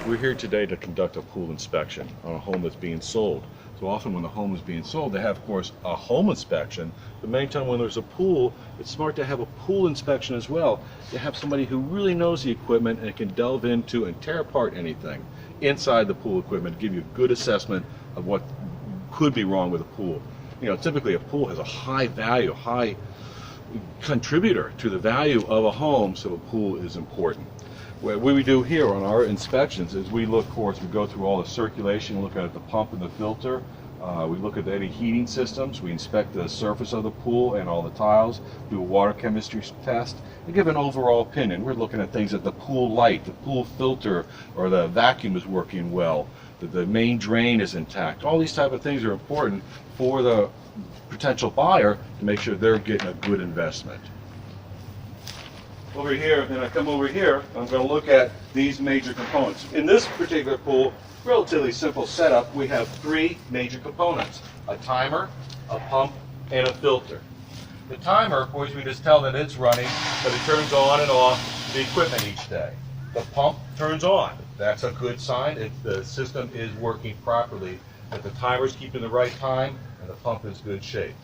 We're here today to conduct a pool inspection on a home that's being sold. So often when the home is being sold, they have, of course, a home inspection. The main time when there's a pool, it's smart to have a pool inspection as well. You have somebody who really knows the equipment and can delve into and tear apart anything inside the pool equipment, give you a good assessment of what could be wrong with a pool. You know, typically a pool has a high value, high contributor to the value of a home, so a pool is important. What we do here on our inspections is we look, of course, we go through all the circulation, look at the pump and the filter, we look at any heating systems, we inspect the surface of the pool and all the tiles, do a water chemistry test, and give an overall opinion. We're looking at things at the pool light, the pool filter, or the vacuum is working well, that the main drain is intact. All these type of things are important for the potential buyer to make sure they're getting a good investment. Over here, then I come over here, I'm going to look at these major components. In this particular pool, relatively simple setup, we have three major components: a timer, a pump, and a filter. The timer, of course, we just tell that it's running, but it turns on and off the equipment each day. The pump turns on. That's a good sign if the system is working properly, that the timer's keeping the right time and the pump is good shape.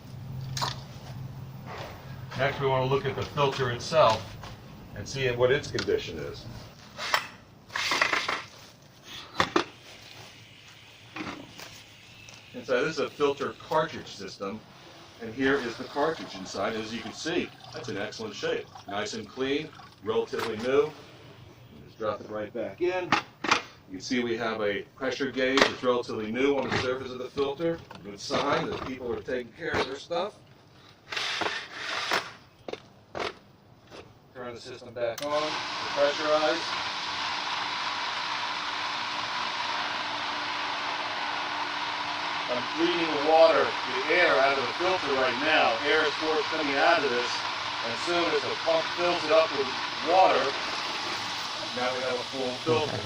Next, we want to look at the filter itself and see what its condition is. And so this is a filter cartridge system, and here is the cartridge inside. As you can see, that's in excellent shape. Nice and clean, relatively new. Just drop it right back in. You can see we have a pressure gauge that's relatively new on the surface of the filter. Good sign that people are taking care of their stuff. Turn the system back on, pressurize. I'm cleaning the water, the air out of the filter right now. Air is force coming out of this, and as soon as the pump fills it up with water, now we have a full filter.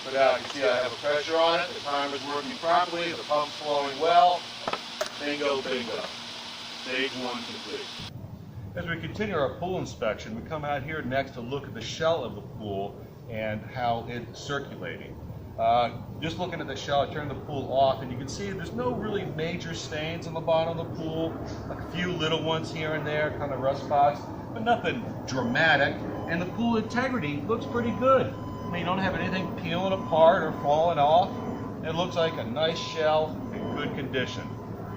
So now you can see I have a pressure on it, the timer's working properly, the pump's flowing well. Bingo, bingo. Stage one complete. As we continue our pool inspection, we come out here next to look at the shell of the pool and how it's circulating. Just looking at the shell, I turn the pool off and you can see there's no really major stains on the bottom of the pool. A few little ones here and there, kind of rust spots, but nothing dramatic. And the pool integrity looks pretty good. I mean, you don't have anything peeling apart or falling off. It looks like a nice shell in good condition.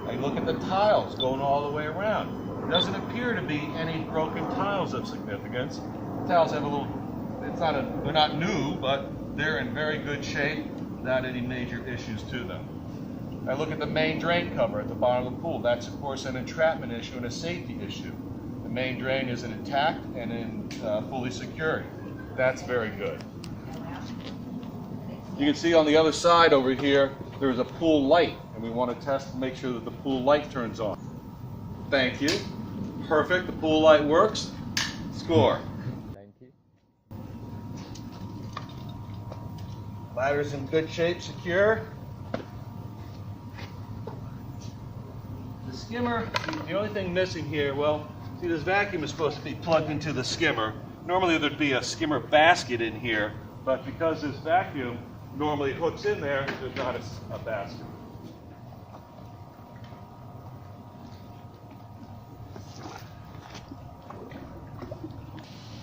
I look at the tiles going all the way around. There doesn't appear to be any broken tiles of significance. The tiles have a little, they're not new, but they're in very good shape without any major issues to them. I look at the main drain cover at the bottom of the pool. That's, of course, an entrapment issue and a safety issue. The main drain is intact and fully secured. That's very good. You can see on the other side over here, there's a pool light, and we want to test to make sure that the pool light turns on. Thank you. Perfect. The pool light works. Score. Thank you. Ladder's in good shape, secure. The skimmer, the only thing missing here, well, see, this vacuum is supposed to be plugged into the skimmer. Normally there'd be a skimmer basket in here, but because this vacuum normally hooks in there, there's not a basket.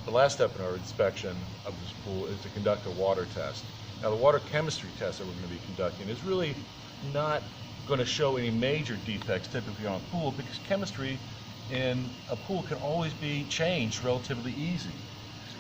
The last step in our inspection of this pool is to conduct a water test. Now, the water chemistry test that we're going to be conducting is really not going to show any major defects typically on a pool, because chemistry in a pool can always be changed relatively easy.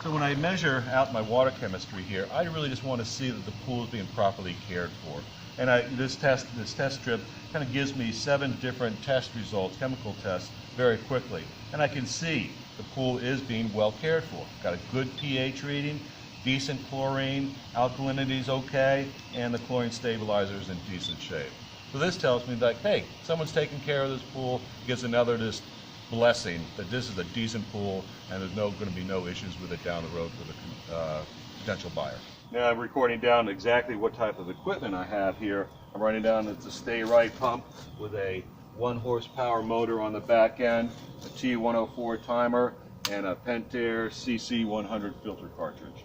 So when I measure out my water chemistry here, I really just want to see that the pool is being properly cared for. And this test strip kind of gives me 7 different test results, chemical tests, very quickly. And I can see the pool is being well cared for. Got a good pH reading, decent chlorine, alkalinity is okay, and the chlorine stabilizer is in decent shape. So this tells me that, hey, someone's taking care of this pool, gives another just blessing that this is a decent pool and there's going to be no issues with it down the road for the potential buyer. Now I'm recording down exactly what type of equipment I have here. I'm writing down it's a Stay Right pump with a 1 horsepower motor on the back end, a T104 timer, and a Pentair CC100 filter cartridge.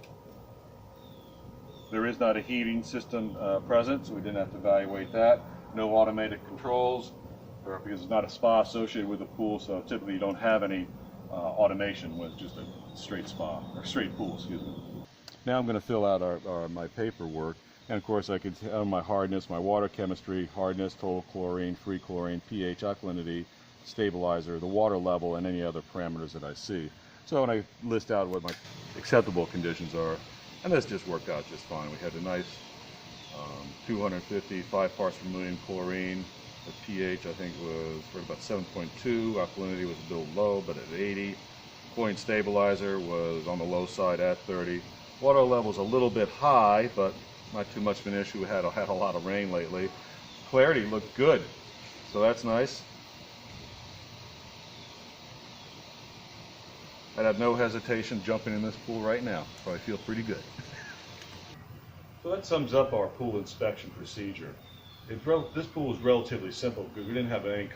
There is not a heating system present, so we didn't have to evaluate that. No automated controls, because it's not a spa associated with the pool, so typically you don't have any automation with just a straight spa, or straight pool, excuse me. Now I'm going to fill out my paperwork, and of course I can tell my hardness, my water chemistry, hardness, total chlorine, free chlorine, pH, alkalinity, stabilizer, the water level, and any other parameters that I see. So when I list out what my acceptable conditions are, and this just worked out just fine. We had a nice 250, 5 parts per million chlorine. The pH I think was right about 7.2. Alkalinity was a little low, but at 80. Chlorine stabilizer was on the low side at 30. Water level is a little bit high, but not too much of an issue. We had a lot of rain lately. Clarity looked good, so that's nice. I'd have no hesitation jumping in this pool right now. Probably feel pretty good. So that sums up our pool inspection procedure. This pool was relatively simple because we didn't have any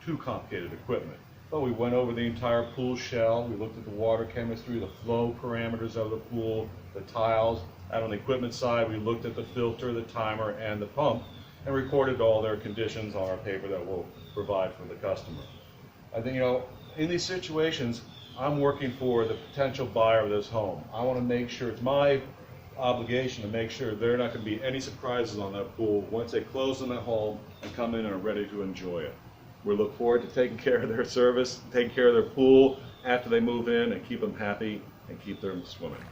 too complicated equipment. But we went over the entire pool shell. We looked at the water chemistry, the flow parameters of the pool, the tiles. Out on the equipment side, we looked at the filter, the timer, and the pump, and recorded all their conditions on our paper that we'll provide for the customer. I think, in these situations, I'm working for the potential buyer of this home. I want to make sure, it's my obligation to make sure there are not going to be any surprises on that pool once they close on that home and come in and are ready to enjoy it. We look forward to taking care of their service, taking care of their pool after they move in, and keep them happy and keep them swimming.